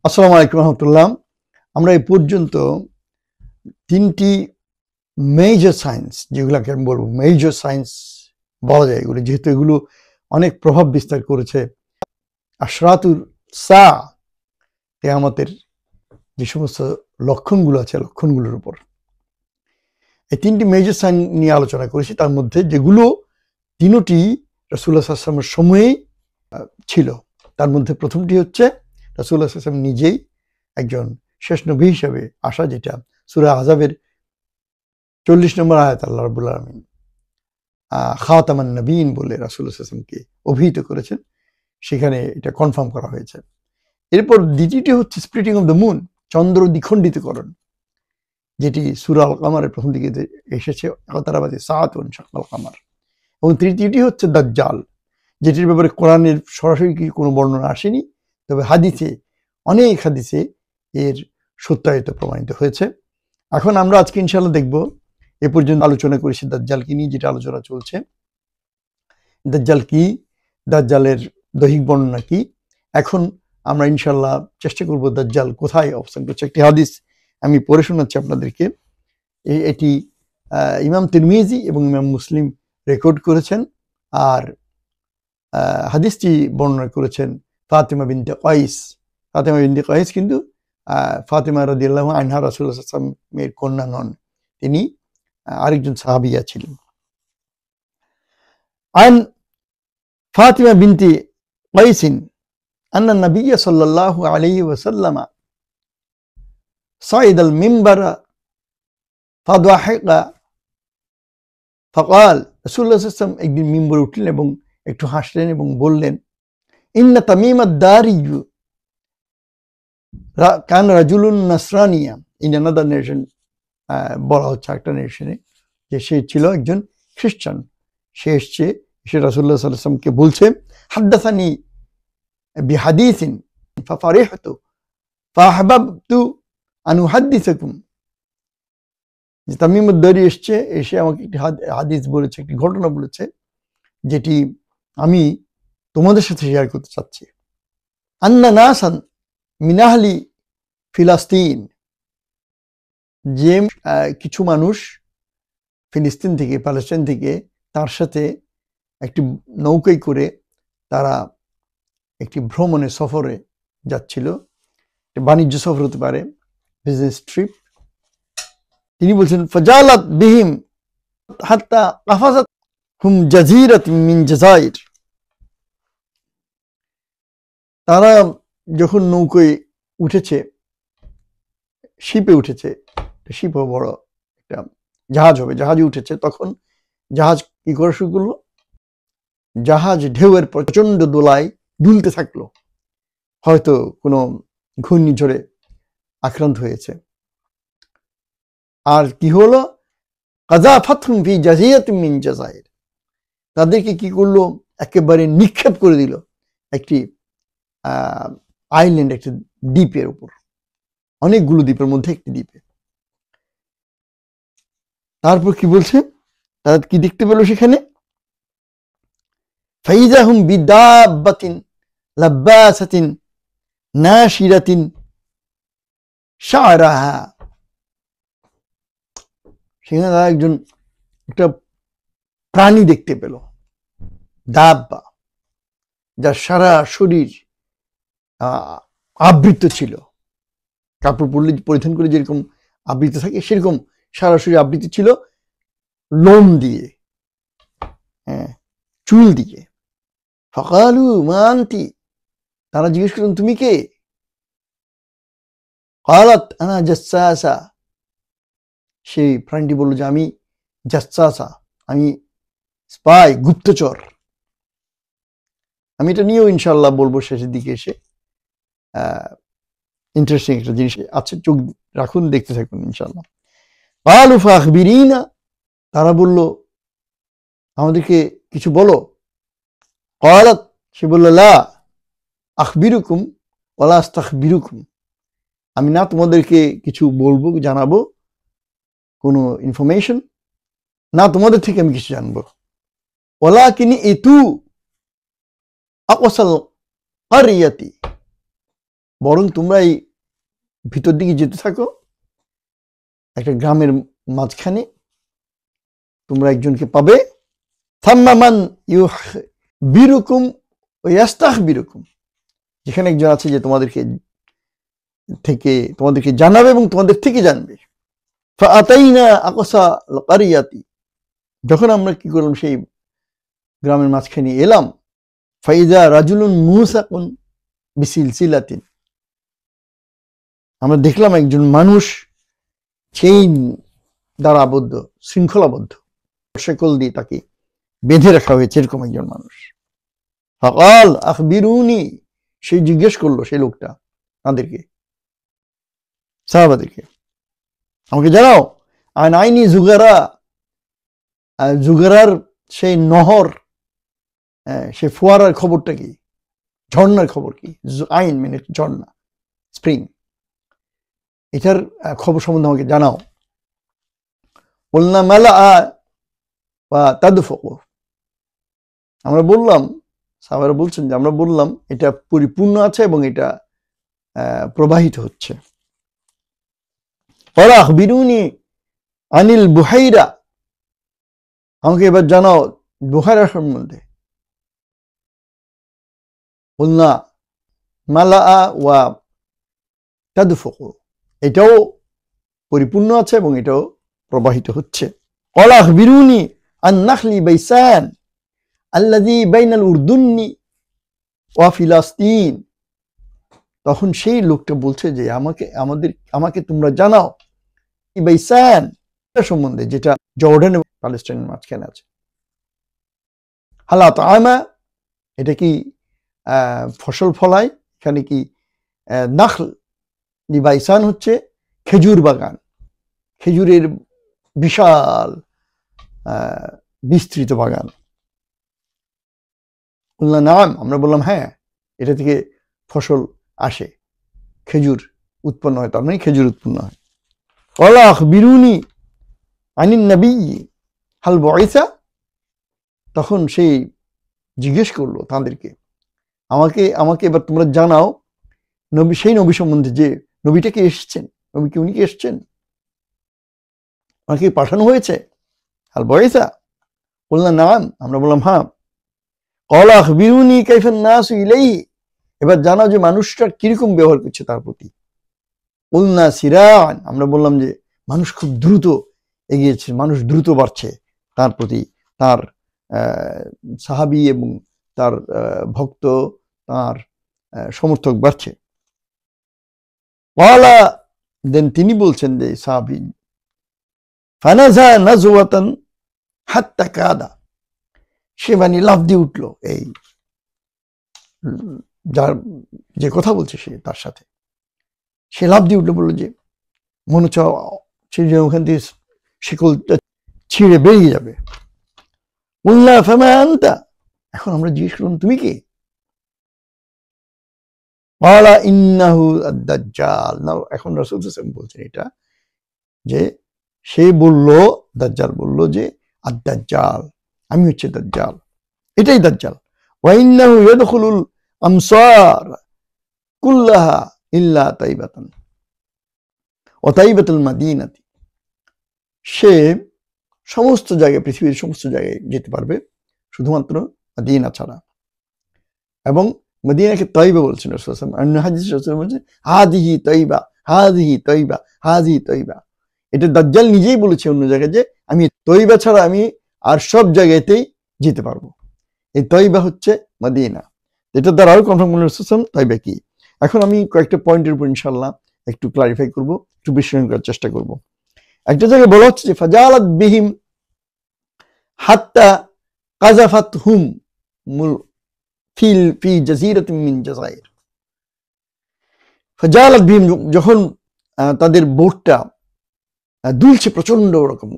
আসসালামু আলাইকুম রহমতুল্লাহ। আমরা এই পর্যন্ত তিনটি মেজর সায়েন্স, যেগুলোকে আমি বলবো মেজর সায়েন্স বলা যায় এগুলো, যেহেতু এগুলো অনেক প্রভাব বিস্তার করেছে আশরাতুল সা, কিয়ামতের যে সমস্ত লক্ষণগুলো আছে লক্ষণগুলোর উপর। এই তিনটি মেজর সাইন নিয়ে আলোচনা করেছি, তার মধ্যে যেগুলো তিনটি রাসূলুল্লাহ সাল্লাল্লাহু আলাইহি ওয়াসাল্লামের সময়েই ছিল। তার মধ্যে প্রথমটি হচ্ছে রাসূলুল্লাহ সাল্লাল্লাহু আলাইহি ওয়াসাল্লাম নিজেই একজন শেষ নবী হিসেবে আসা, যেটা সূরা আহজাবের 40 নম্বর আয়াত আল্লাহ রাব্বুল আলামিন খাতামান নবীন বলে রাসূলুল্লাহ সাল্লাল্লাহু আলাইহি ওয়াসাল্লামকে অভিহিত করেছেন, সেখানে এটা কনফার্ম করা হয়েছে। এরপর দ্বিতীয়টি হচ্ছে স্প্লিটিং অফ দ্য মুন, চন্দ্র দ্বিখণ্ডিতকরণ, যেটি সূরা আল কামারের প্রথম দিকে এসেছে, ইকতারাবাতি সাআতুন শাক্কাল কামার। এবং তৃতীয়টি হচ্ছে দাজ্জাল, যেটির ব্যাপারে কোরআনের সরাসরি কোনো বর্ণনা আসেনি, তবে হাদিসে অনেক হাদিসে এর সত্যায়িত প্রমাণিত হয়েছে। এখন আমরা আজকে ইনশাআল্লাহ দেখব, এ পর্যন্ত আলোচনা করেছি দাজ্জালকে নিয়ে, যেটা আলোচনা চলছে দাজ্জাল কি, দাজ্জালের দৈহিক বর্ণনা কি। এখন আমরা ইনশাআল্লাহ চেষ্টা করব দাজ্জাল কোথায় অবস্থান করছে। একটি হাদিস আমি পড়ে শোনাচ্ছি আপনাদেরকে। এটি ইমাম তিরমিজি এবং ইমাম মুসলিম রেকর্ড করেছেন, আর হাদিসটি বর্ণনা করেছেন ফাতিমা বিনতে কাইস। ফাতিমা বিনতে কাইস কিন্তু ফাতিমা রাদিয়াল্লাহু আনহা রাসূলুল্লাহ সাল্লাল্লাহু আলাইহি ওয়াসাল্লামের কন্যা নন, তিনি আরেকজন সাহাবিয়া ছিলেন। আন ফাতিমা বিনতে কাইস আন্না নবী সাল্লাল্লাহু আলাইহি ওয়াসাল্লাম সাইদ আল মিম্বার ফাদওয়াহিকা ফাকাল, রাসূলুল্লাহ সাল্লাল্লাহু আলাইহি ওয়াসাল্লাম একদিন মিম্বরে উঠলেন এবং একটু হাসলেন এবং বললেন, ইন্না তামিম আদ-দারি কান রাজুলুন নাসরানিয়া। ইন আনাদার নেশন বলা হচ্ছে একটা নেশনে যে সে ছিল একজন খ্রিস্টান। সে এসে রাসূলুল্লাহ সাল্লাল্লাহু আলাইহি ওয়াসাল্লামকে বলছে, হাদ্দাসানি বিহাদিসিন ফাফারিহতু ফাহাবাবতু আন উহাদ্দিসাকুম। যে তামিম আদ-দারি এসে আমাকে একটি হাদিস বলেছে, একটি ঘটনা বলেছে, যেটি আমি তোমাদের সাথে শেয়ার করতে চাচ্ছি। আন্না নাসান মিন আহলি ফিলিস্তিন, যে কিছু মানুষ ফিলিস্তিন থেকে, প্যালেস্টাইন থেকে তার সাথে একটি নৌকায় করে তারা একটি ভ্রমণে সফরে যাচ্ছিল, বাণিজ্য সফর হতে পারে, বিজনেস ট্রিপ। তিনি বলছেন, ফাজালাত বিহিম হাত্তা কাফাজাত হুম জাজিরাত মিন জাজাইর। তারা যখন নৌকায় উঠেছে, শিপে উঠেছে, শিপও বড় একটা জাহাজ হবে, জাহাজে উঠেছে, তখন জাহাজ কি করে শুরু করলো, জাহাজ ঢেউয়ের প্রচন্ড দোলায় দুলতে থাকলো, হয়তো কোনো ঘূর্ণিঝড়ে আক্রান্ত হয়েছে। আর কি হলো, কাযাফাতহুম ফি জাজিরাতিন মিন জাযাইর, তাদেরকে কি করলো, একেবারে নিক্ষেপ করে দিল একটি আইল্যান্ড, একটি দ্বীপের উপর, অনেকগুলো দ্বীপের মধ্যে একটি দ্বীপে। তারপর কি বলছে, তারা কি দেখতে পেল সেখানে, ফাইযাহুম বিদাব্বাতিন লাব্বাসাতিন নাশিরাতিন শা'রাহা। সেখানে তারা একটা প্রাণী দেখতে পেল, দাব্বা, যার সারা শরীর আবৃত ছিল, কাপড় পরিধান করে যেরকম আবৃত থাকে সেরকম সারা শরীর আবৃত ছিল লোম দিয়ে, চুল দিয়ে। ফাকালু মা আনতি, তারা জিজ্ঞেস করলেন তুমি কে? ক্বালাত আনা জাসসাসা, সেই প্রাণীটি বলল যে আমি জাসসাসা, আমি স্পাই, গুপ্তচর। আমি এটা নিয়েও ইনশাআল্লাহ বলবো শেষের দিকে এসে, ইন্টারেস্টিং একটা জিনিস আছে, চোখ রাখুন, দেখতে থাকুন ইনশাআল্লাহ। ক্বালু ফাখবিরিনা, তারা বলল আমাদেরকে কিছু বলো। ক্বালাত, সে বলল, লা আখবিরুকুম ওয়ালা আস্তাখবিরুকুম, আমি না তোমাদেরকে কিছু বলবো, জানাবো কোনো ইনফরমেশন, না তোমাদের থেকে আমি কিছু জানবো। ওয়ালাকিন ইতু আকসাল কারিয়াতি, বরং তোমরা এই ভিতর দিকে যেতে থাকো, একটা গ্রামের মাঝখানে তোমরা একজনকে পাবে, থাম্মামান ইউখবিরুকুম ওয়া ইস্তাখবিরুকুম, যেখানে একজন আছে যে তোমাদেরকে জানাবে এবং তোমাদের থেকে জানবে। ফাআতাইনা আকসা আল কারিয়াতি, যখন আমরা কি করলাম সেই গ্রামের মাঝখানে এলাম, ফাইজা রাজুলুন মুসাকুন বিসিলসিলাতিন, আমরা দেখলাম একজন মানুষ চেইন দ্বারা আবদ্ধ, শৃঙ্খলাবদ্ধ, শেকল দিয়ে তাকে বেঁধে রাখা হয়েছে, এরকম একজন মানুষ। ফাকাল আখবিরুনি, সে জিজ্ঞেস করলো, সেই লোকটা তাদেরকে, সাহাবাদেরকে, আমাকে জানাও, আন আইনি জুগারা, জুগারার সেই নহর, সেই ফোয়ারার খবরটা কি, ঝর্ণার খবর কি? আইন মানে ঝর্ণা, স্প্রিং, এটার খবর সম্বন্ধে আমাকে জানাও। বলনা মালা বা তাদফুকু, আমরা বললাম, সাহাবারা বলছেন যে আমরা বললাম এটা পরিপূর্ণ আছে এবং এটা প্রবাহিত হচ্ছে। ওরা আখবিরুনি আনিল বুহাইরা, আমাকে এবার জানাও বুহাইরা সম্বন্ধে। বলনা মালা ওয়া তাদফুকু, এটাও পরিপূর্ণ আছে এবং এটাও প্রবাহিত হচ্ছে। ওলা আখবিরুনি আন নাখলি বাইসান আল্লাযী বাইনাল উরদুন্নি ওয়া ফিলাস্তিন, তখন সেই লোকটা বলছে যে আমাকে তোমরা জানাও বাইসান সম্বন্ধে, যেটা জর্ডান এবং প্যালেস্টাইনের মাঝখানে আছে। হালা তাআমা, এটা কি ফসল ফলায়, এখানে কি নাখল বাইসান হচ্ছে খেজুর বাগান, খেজুরের বিশাল বিস্তৃত বাগান। বললাম নাম, আমরা বললাম হ্যাঁ, এটা থেকে ফসল আসে, খেজুর উৎপন্ন হয়, তার মানে খেজুর উৎপন্ন হয়। ওয়ালা আখবিরুনি আনিন নবী হাল বুইসা, তখন সেই জিজ্ঞেস করলো তাদেরকে, আমাকে এবার তোমরা জানাও নবী, সেই নবী সম্বন্ধে, যে নবীটা কি এসেছেন, নবী কি উনি কি এসেছেন, আমাকে পাঠানো হয়েছে, হাল বুইসা। বললাম নাম, আমরা বললাম হ্যাঁ। ক্বালা আখবিরুনি কাইফান নাসু ইলাইহি, এবার জানাও যে মানুষটা কিরকম ব্যবহার করছে তার প্রতি। কুলনা সিরাআন, আমরা বললাম যে মানুষ খুব দ্রুত এগিয়েছে, মানুষ দ্রুত বাড়ছে তার প্রতি, তার সাহাবী এবং তার ভক্ত, তার সমর্থক বাড়ছে। ক্বালা, দেন তিনি বলছেন যে সাহাবী, ফানাজা নাজওয়াতান হাত্তা কাদা, সে মানে লাফ দিয়ে উঠলো, এই যার যে কথা বলছে সে, তার সাথে সে লাফ দিয়ে উঠলো, বললো যে মনে হচ্ছে সে ওখান থেকে শিকলটা ছিঁড়ে বেরিয়ে যাবে। উল্লাহ ফামা আনতা, এখন আমরা জিজ্ঞেস করলাম তুমি কি? ক্বালা ইন্নাহু আদ-দাজ্জাল, না এখন রাসূল সাল্লাল্লাহু আলাইহি ওয়াসাল্লাম বলছেন এটা, যে সে বলল, দাজ্জাল বলল যে আদ-দাজ্জাল, আমি হচ্ছে দাজ্জাল, এটাই দাজ্জাল। ওয়া ইন্নাহু ইয়াদখুলুল আমসার কুল্লাহা ইল্লা তাইবাতান ওয়া তাইবাতুল মাদিনাতি, সে সমস্ত জায়গায়, পৃথিবীর সমস্ত জায়গায় যেতে পারবে শুধুমাত্র মদিনা ছাড়া। এবং মদিনাকে তয়বা বলছেন রাসূল সাল্লাল্লাহু আলাইহি ওয়াসাল্লাম, অন্য হাদিসে রাসূল বলছেন হাদিহি তয়বা, হাদিহি তয়বা, হাদিহি তয়বা। এটা দাজ্জাল নিজেই বলেছে অন্য জায়গায় যে আমি তয়বা ছাড়া আমি আর সব জায়গাতেই যেতে পারবো। এই তয়বা হচ্ছে মদিনা, এটা দ্বারা আরো কনফার্ম করলেন রাসূল সাল্লাল্লাহু আলাইহি ওয়াসাল্লাম তয়বা কি। এখন আমি কয়েকটা পয়েন্টের উপর ইনশাআল্লাহ একটু ক্লারিফাই করব, একটু বিশ্লেষণ করার চেষ্টা করব। একটা জায়গায় বলা হচ্ছে যে ফাজালাত বিহিম হাত্তা কাযাফাতহুম ফি জাযীরাতিন মিন জাযাইর। ফাজালাত বিহিম, যখন তাদের বোটটা দুলছে প্রচন্ড রকম,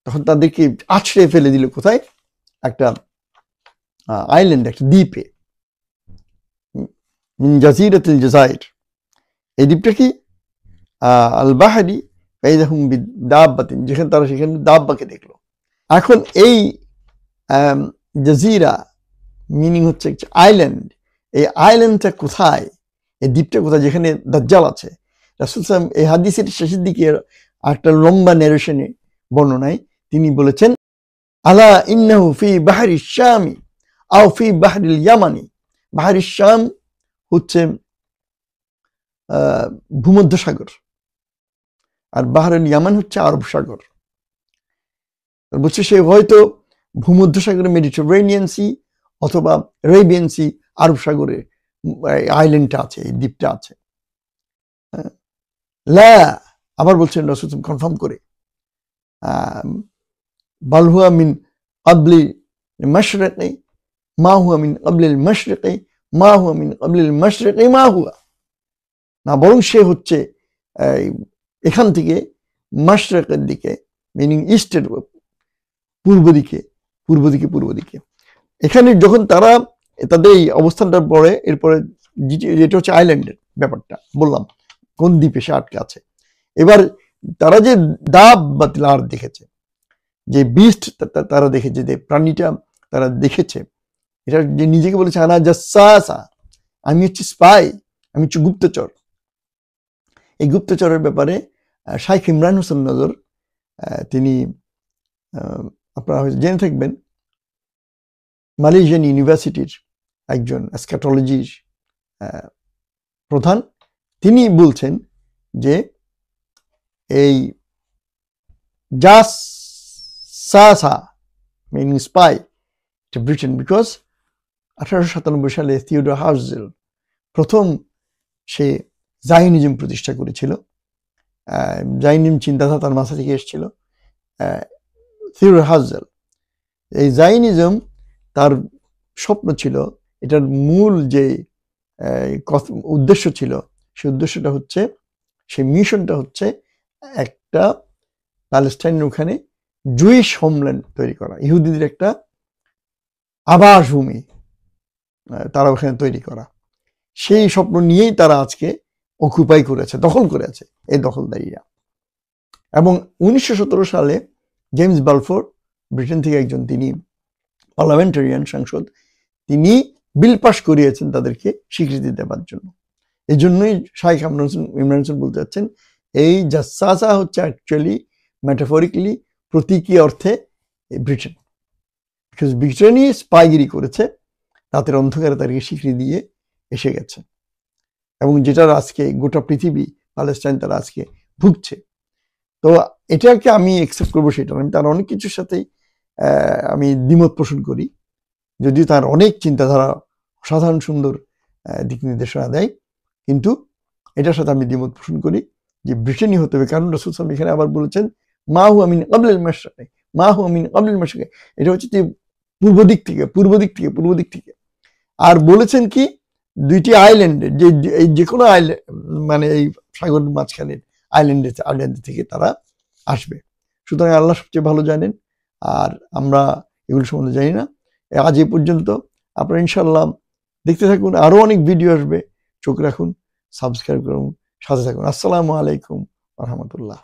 তখন তাদেরকে আছড়ে ফেলে দিল কোথায়? একটা আইল্যান্ড, একটা দ্বীপে, মিন জাযীরাতিল জাযাইর। এই দ্বীপটা কি? আল বাহরি ফাইযাহুম বিদাব্বাতিন, যেখানে তারা সেখানে দাব্বাকে দেখলো। এখন এই জাজিরা মিনিং হচ্ছে আইল্যান্ড, এই আইল্যান্ডটা কোথায় এই দ্বীপটা কোথায় যেখানে দাজ্জাল আছে। রাসূল সাল্লাল্লাহু আলাইহি ওয়াসাল্লাম এই হাদিসের শেষের দিকে একটা লম্বা ন্যারেশনে বর্ণনায় তিনি বলেছেন, আলা ইন্নাহু ফি বাহরি শামি আও ফি বাহরিল ইয়ামানি। বাহরি শাম হচ্ছে ভূমধ্য সাগর, আর বাহরুল ইয়ামান হচ্ছে আরব সাগর। বলছে সে হয়তো ভূমধ্য সাগরে মেডিটেরেনিয়ান সি অথবা অ্যারাবিয়ান সি, আরব সাগরে আইল্যান্ডটা আছে, এই দ্বীপটা আছে। লা, আবার বলছেন রাসূল কনফার্ম করে, বাল হুয়া মিন ক্বাবলি মাশরিকি মা হুয়া মিন ক্বাবলিল মাশরিকি মা হুয়া মিন ক্বাবলিল মাশরিকি মা হুয়া। না, বরং সে হচ্ছে এখান থেকে মাশরিকের দিকে, মিনিং ইস্টের পূর্ব দিকে। এখানে যখন তারা তাদের এই অবস্থানটা পড়ে, এরপরে যেটা হচ্ছে আইল্যান্ডের ব্যাপারটা বললাম, কোন দ্বীপে সে আটকে আছে। এবার তারা যে দাব বা তিলার দেখেছে, যে বিস্ট তারা দেখেছে, যে প্রাণীটা তারা দেখেছে, এটা যে নিজেকে বলেছে আনা জাসাসা, আমি হচ্ছে স্পাই, আমি হচ্ছে গুপ্তচর। এই গুপ্তচরের ব্যাপারে শাইখ ইমরান হোসেন নজর, তিনি আপনারা হয়তো জেনে থাকবেন, মালয়েশিয়ান ইউনিভার্সিটির একজন স্ক্যাটোলজির প্রধান, তিনি বলছেন যে এই জাসাসা meaning spy to Britain, because 1897 সালে থিওডর হার্জেল প্রথম সে জায়নিজম প্রতিষ্ঠা করেছিল। জায়নিজম চিন্তাধারা তার মাথা থেকে এসেছিল। থিওডর হার্জেল, এই জায়নিজম তার স্বপ্ন ছিল, এটার মূল যে উদ্দেশ্য ছিল, সেই উদ্দেশ্যটা হচ্ছে, সেই মিশনটা হচ্ছে একটা প্যালেস্টাইনের ওখানে জুইশ হোমল্যান্ড তৈরি করা, ইহুদিদের একটা আবাসভূমি তারা ওখানে তৈরি করা। সেই স্বপ্ন নিয়েই তারা আজকে অকুপাই করেছে, দখল করেছে এই দখলদারিরা। এবং 1917 সালে জেমস বালফোর, ব্রিটেন থেকে একজন, তিনি পার্লামেন্টারিয়ান, সাংসদ, তিনি বিল পাস করিয়েছেন তাদেরকে স্বীকৃতি দেওয়ার জন্য। এই জন্যই শাইখ ইমরান হোসেন বলতে চাচ্ছেন, এই জাসাসা হচ্ছে অ্যাকচুয়ালি মেটাফরিক্যালি, প্রতীকী অর্থে ব্রিটেন, বিকজ ব্রিটেনই স্পাইগিরি করেছে, রাতের অন্ধকারে তাদেরকে স্বীকৃতি দিয়ে এসে গেছে। এবং যেটার আজকে গোটা পৃথিবী, প্যালেস্টাইন, তারা আজকে ভুগছে। তো এটাকে আমি অ্যাকসেপ্ট করবো সেটা আমি তার অনেক কিছুর সাথেই আমি দ্বিমত পোষণ করি, যদিও তার অনেক চিন্তাধারা অসাধারণ সুন্দর দিক নির্দেশনা দেয়, কিন্তু এটার সাথে আমি দ্বিমত পোষণ করি যে ব্রিটেনই হতে হবে। কারণ রাসূল সাল্লাল্লাহু আলাইহি ওয়াসাল্লাম এখানে আবার বলেছেন, মা হুয়া মিন ক্বাবলিল মাশরিকি মা হুয়া মিন ক্বাবলিল মাশরিকি, এটা হচ্ছে পূর্ব দিক থেকে। আর বলেছেন কি, দুইটি আইল্যান্ডের যে কোনো আইল্যান্ড, মানে এই সাগর মাঝখানের আইল্যান্ড থেকে তারা আসবে। সুতরাং আল্লাহ সবচেয়ে ভালো জানেন, আর আমরা এগুলো সম্বন্ধে জানি না। আজ এই পর্যন্ত। আপনারা ইনশাল্লাহ দেখতে থাকুন, আরো অনেক ভিডিও আসবে, চোখ রাখুন, সাবস্ক্রাইব করুন, সাথে থাকুন। আসসালামু আলাইকুম ওয়া রাহমাতুল্লাহ।